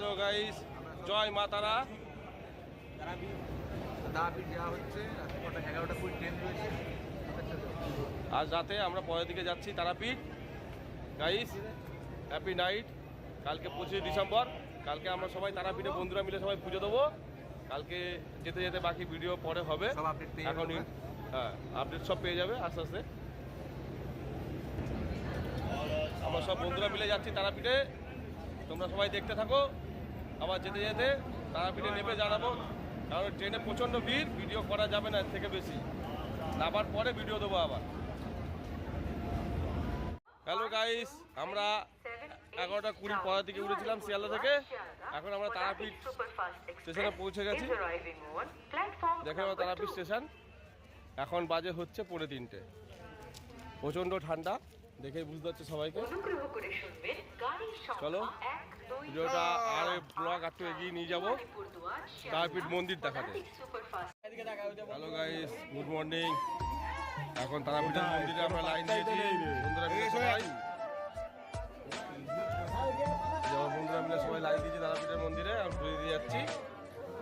Hello guys, জয় মা তারা। আজ রাতে আমরা পরের দিকে যাচ্ছি তারাপীঠ। Guys, happy night. কালকে 25 ডিসেম্বর, কালকে আমরা সবাই তারাপীঠে বন্ধুরা মিলে সবাই পুজো দেবো। কালকে যেতে যেতে বাকি ভিডিও পরে হবে। এখন হ্যাঁ, আপডেট সব পেয়ে যাবে আস্তে আস্তে। আমরা সব বন্ধুরা মিলে যাচ্ছি তারাপীঠে, তোমরা সবাই দেখতে থাকো। আবার যেতে যেতে তারাপীঠে নেমে জানাবো, কারণ ট্রেনে প্রচণ্ড ভিড়, ভিডিও করা যাবে না এর থেকে বেশি। নামার পরে ভিডিও দেবো আবার। হ্যালো গাইস, আমরা 11:20 পরের দিকে উঠেছিলাম শিয়ালদা থেকে। এখন আমরা তারাপীঠ স্টেশনে পৌঁছে গেছি। দেখে আমরা তারাপীঠ স্টেশন। এখন বাজে হচ্ছে 3:30। প্রচণ্ড ঠান্ডা, দেখেই বুঝতে পারছে সবাইকে। চলো ভিডিওটা আর ব্লগ একটু এগিয়ে নিয়ে যাবো তারাপীঠ মন্দির দেখাতে। Hello guys, good morning. এখন তারাপীঠের মন্দিরে আমরা লাইন দিয়েছি বন্ধুরা মিলে সবাই। বন্ধুরা মিলে সবাই লাইন দিয়েছি তারাপীঠের মন্দিরে, আমি পুজো দিয়ে যাচ্ছি।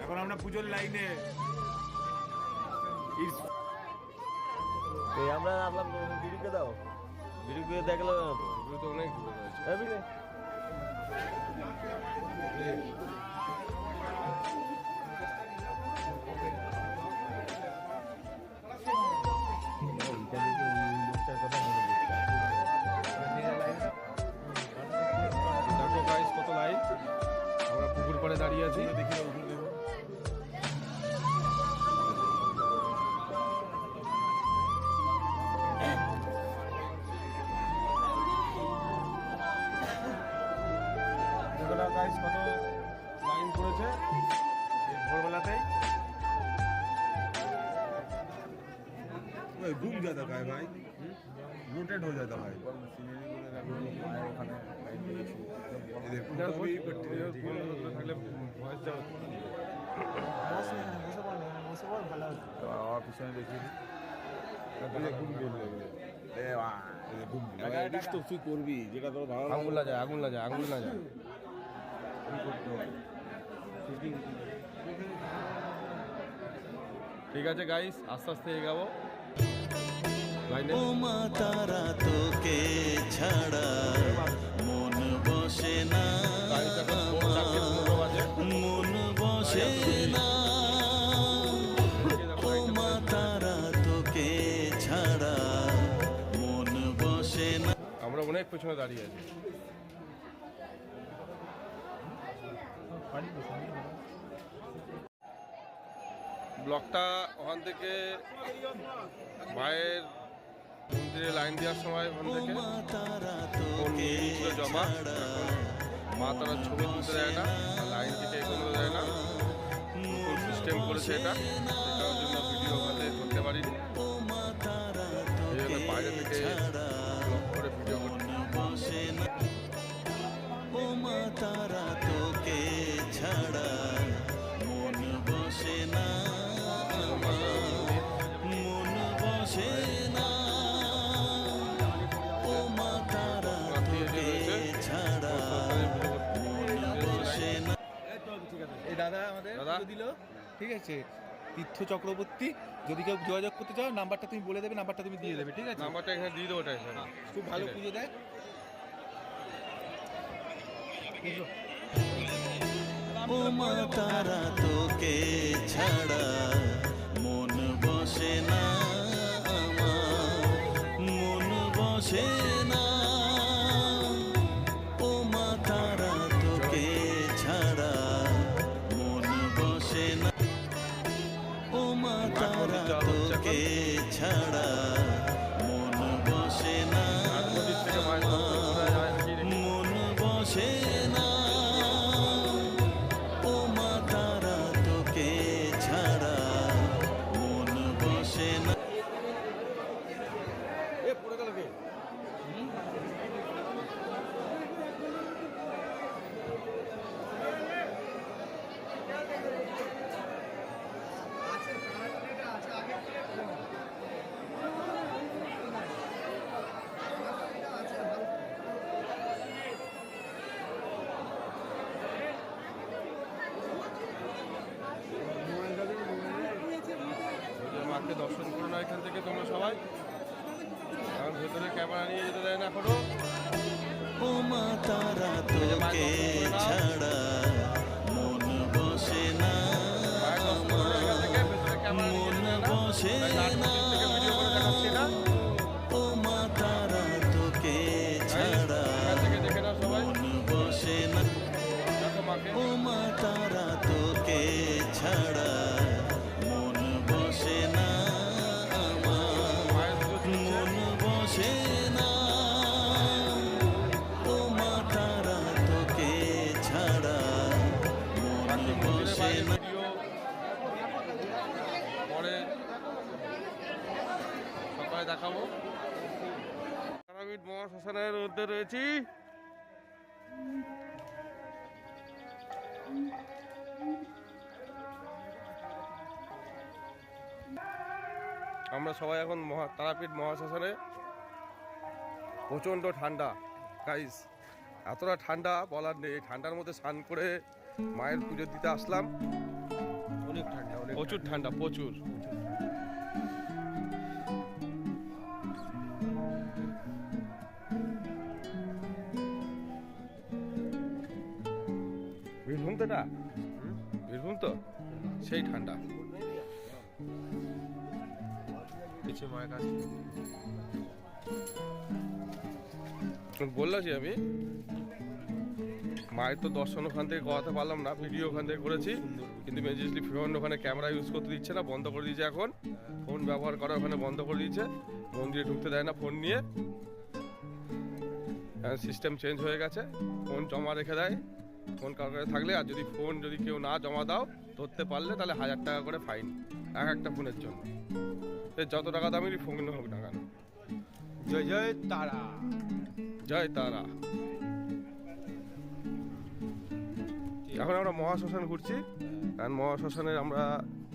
এখন আমরা পুজোর লাইনে আমরা আসলাম। বিড়িকে দাও, বিড়িকে দেখলো তো অনেক দূরে রয়েছে। দেখো গাইস কত লাইন। আমরা পুকুর পাড়ে দাঁড়িয়ে আছি। দেখি গাইস কত লাইন পড়েছে ভোরবেলাতেই। घूम जाता है भाई, रोटेट हो जाता है। পিছনে দেখি তুই করবি যেটা তোর ভালো। আঙুল না যায়, আঙুল না যায়, আঙুল না যায়। ঠিক আছে গাইস, আস্তে আস্তে এগাবো লাইনে। ও মা তারা তোকে ছাড়া মন বসে না, মন বসে না। ও মা তারা তোকে ছাড়া মন বসে না। আমরা অনেক পেছনে দাঁড়িয়ে আছি। ব্লকটা ওখান থেকে মায়ের মন্দিরে লাইন দেওয়ার সময় ওখান থেকে ফোন ছিল জমা। মা তারা ছবি তুলতে দেয় না, লাইন থেকে এগোতে দেয় না, ফুল সিস্টেম করেছে এটা। এটার জন্য ভিডিও ওখানে করতে পারিনি, এই জন্য বাইরে থেকে ব্লক করে ভিডিও করতে। ও মা তারা তোকে ছাড়া মন বসে না, মন বসে না। ও মা তারা তোকে ছাড়া মন বসে না। এই দাদা আমাদের দিল, ঠিক আছে, তীর্থ চক্রবর্তী। যদি কেউ যোগাযোগ করতে চাও নাম্বারটা তুমি বলে দেবে, নাম্বারটা তুমি দিয়ে দেবে, ঠিক আছে? নাম্বারটা এখানে দিয়ে দেবো। খুব ভালো পুজো দেয়। ও মা তারা তোকে ছাড়া মন বসে না, আমার মন বসে না। ও মা তারা তোকে ছাড়া মন বসে না। ও মা তারা তোকে ছাড়া মন বসে না, মন বসে না। ও মা তারা তোকে ছাড়া মন বসে না। মাকে দর্শন করো না এখান থেকে তোমরা সবাই, কারণ ভেতরে ক্যামেরা নিয়ে যেতে দেয় না এখনো। ও মা তারা তোকে ছাড়া মন বসে না, মায়ের দর্শন করো না এখান থেকে, ভেতরে ক্যামেরা নিয়ে যেতে দেয় না, বসে তাই লাট না, থেকে ভিডিও করে দেখাচ্ছি না। ও মা তারা তোকে ছাড়া এখান থেকে দেখে নাও সবাই, মন বসে না, দেখো মাকে। ও মা তারা তোকে ছাড়া মন বসে না আমার, মায়ের পুজো চলছে। মন বসে না, ও মা তারা তোকে ছাড়া মন বাকি মন্দিরের বসে বাইরে না। ভিডিও পরে সকালে দেখাবো। তারাপীঠ মহাশ্মশানের মধ্যে রয়েছি। আমরা সবাই এখন তারাপীঠ মহাশ্মশানে। প্রচণ্ড ঠান্ডা গাইস, এতটা ঠান্ডা বলার নেই। ঠান্ডার মধ্যে স্নান করে মায়ের পুজো দিতে আসলাম। অনেক ঠান্ডা, অনেক প্রচুর ঠান্ডা, প্রচুর। বীরভূম তো না, বীরভূম তো সেই ঠান্ডা। কিছু মায়ের কাছে বললাম আমি মায়ের তো দর্শন ওখান থেকে করাতে পারলাম না, ভিডিও ওখান থেকে করেছি, কিন্তু মেজিস্ট্রি ফ্রন্ট ওখানে ক্যামেরা ইউজ করতে দিচ্ছে না, বন্ধ করে দিয়েছে। এখন ফোন ব্যবহার করা ওখানে বন্ধ করে দিয়েছে, মন্দিরে ঢুকতে দেয় না ফোন নিয়ে। সিস্টেম চেঞ্জ হয়ে গেছে, ফোন জমা রেখে দেয় ফোন কারোর কাছে থাকলে। আর যদি ফোন যদি কেউ না জমা দাও ধরতে পারলে তাহলে 1000 টাকা করে ফাইন একটা ফোনের জন্য। যত টাকা দামেরই ফোন হোক না কেন। জয় জয় তারা। জয় তারা। এখন আমরা মহাশ্মশান ঘুরছি, কারণ মহাশ্মশানে আমরা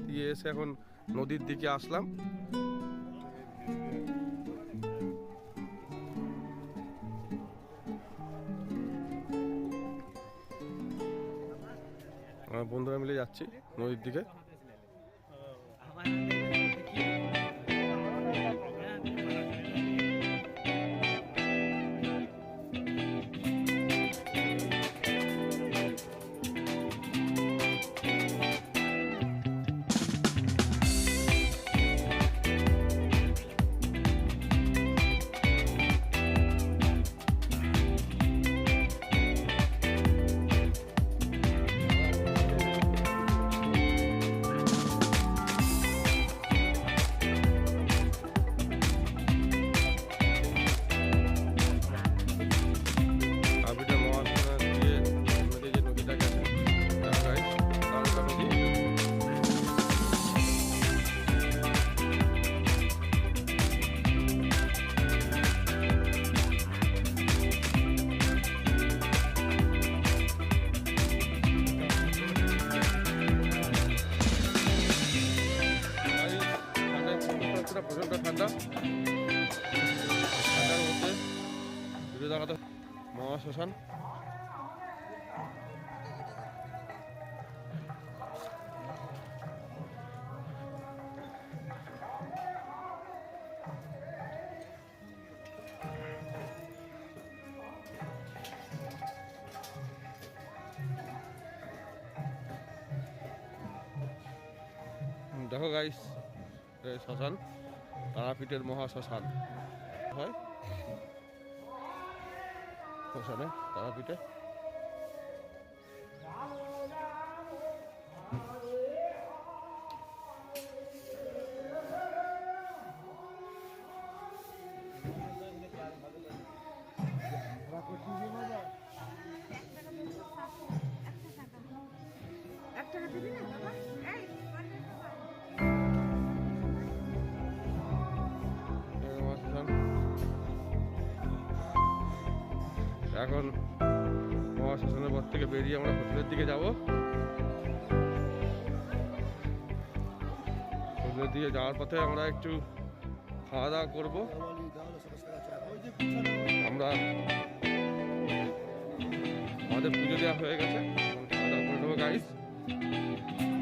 দিয়ে এসে এখন নদীর দিকে আসলাম। আমরা বন্ধুরা মিলে যাচ্ছি নদীর দিকে। তারাপীঠের মহাশ্মশান দিয়ে নদী যে নদীটা গেছে তারকা নদী। প্রচন্ড ঠান্ডা, ঠান্ডার মধ্যে ভিডিও দেখাতে মহাশ্মশান। দেখো গাইস, শ্মশান তারাপীঠের মহাশ্মশান হয় শ্মশানে তারাপীঠে। এখন মহাশ্মশানের পর থেকে বেরিয়ে আমরা হোটেলের দিকে যাব। হোটেলের দিকে যাওয়ার পথে আমরা একটু খাওয়া দাওয়া করবো। আমরা আমাদের পুজো দেওয়া হয়ে গেছে, খাওয়া দাওয়া করে নেবো গাইস।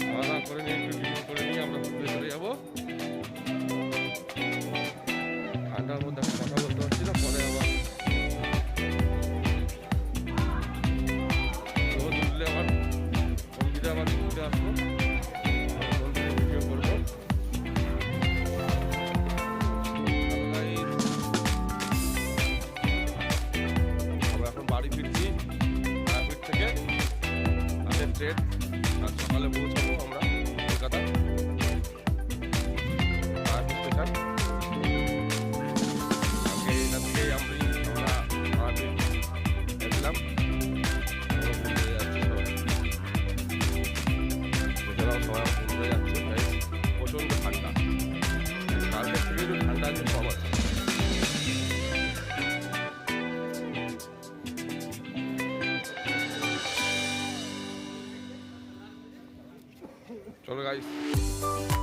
খাওয়া দাওয়া করে নিয়ে একটু ডিউটি করে নিয়ে আমরা হোটেলে চলে যাবো। ঠান্ডার মধ্যে একটা কথা বলতে পারছি না, পরে আবার রোদ উঠলে আবার মন্দিরে আবার ঘুরতে আসবো, মন্দিরে ভিডিও করবো। আমরা এখন বাড়ি ফিরছি, তারাপীঠ থেকে আমাদের ট্রেন, আর সকালে পৌঁছাবো আমরা কলকাতা তারাপীঠ স্টেশন। আজকে এখান থেকেই আমরা তারাপীঠ গেছিলাম, ঘুরতে যাচ্ছি সবাই, এছাড়াও সবাই ঘুরতে যাচ্ছে। তাই প্রচণ্ড ঠান্ডা, কালকের থেকে একটু ঠান্ডা আছে কম আছে। চলো গাইস,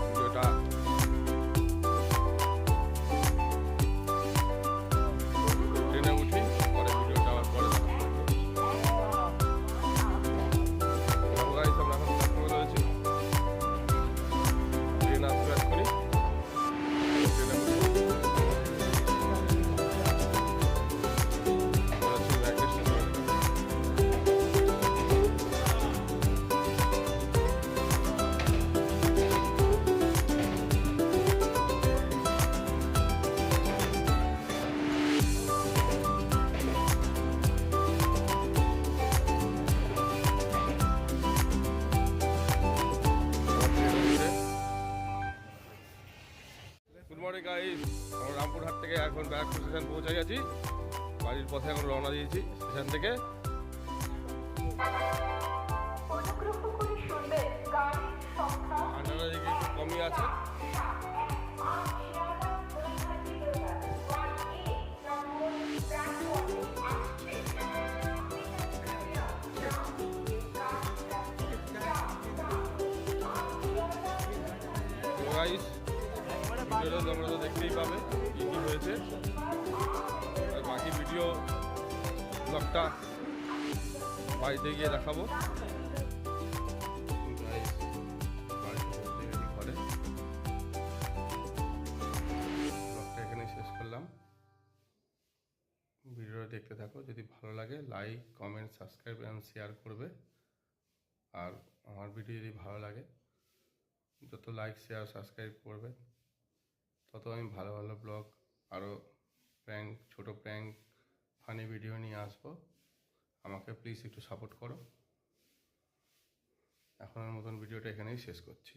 ভিডিওটা ট্রেনে উঠি, পরে ভিডিওটা আবার পরে দেখাবো। গাইস আমরা এখন প্ল্যাটফর্মে রয়েছি, ট্রেন আসবে এক্ষুনি, ট্রেনে উঠি। গুড মর্নিং গাইস, আমরা রামপুরহাট থেকে এখন ব্যারাকপুর স্টেশন পৌঁছে গেছি। বাড়ির পথে এখন রওনা দিয়েছি স্টেশন থেকে। ঠান্ডাটা দিকে একটু কমই আছে। গাইস ভিডিওটা তোমরা তো দেখতেই পাবে কী কী হয়েছে, আর বাকি ভিডিও ব্লগটা বাড়িতে গিয়ে দেখাবো। গাইস বাড়িতে পৌঁছে গেছি ঘরে, ব্লগটা এখানে শেষ করলাম। ভিডিওটা দেখতে থাকো, যদি ভালো লাগে like comment subscribe and share করবে। আর আমার ভিডিও যদি ভালো লাগে, যত লাইক শেয়ার সাবস্ক্রাইব করবে তত আমি ভালো ভালো ব্লগ, আরও প্র্যাঙ্ক, ছোটো প্র্যাঙ্ক, ফানি ভিডিও নিয়ে আসবো। আমাকে প্লিজ একটু সাপোর্ট করো। এখনের মতন ভিডিওটা এখানেই শেষ করছি।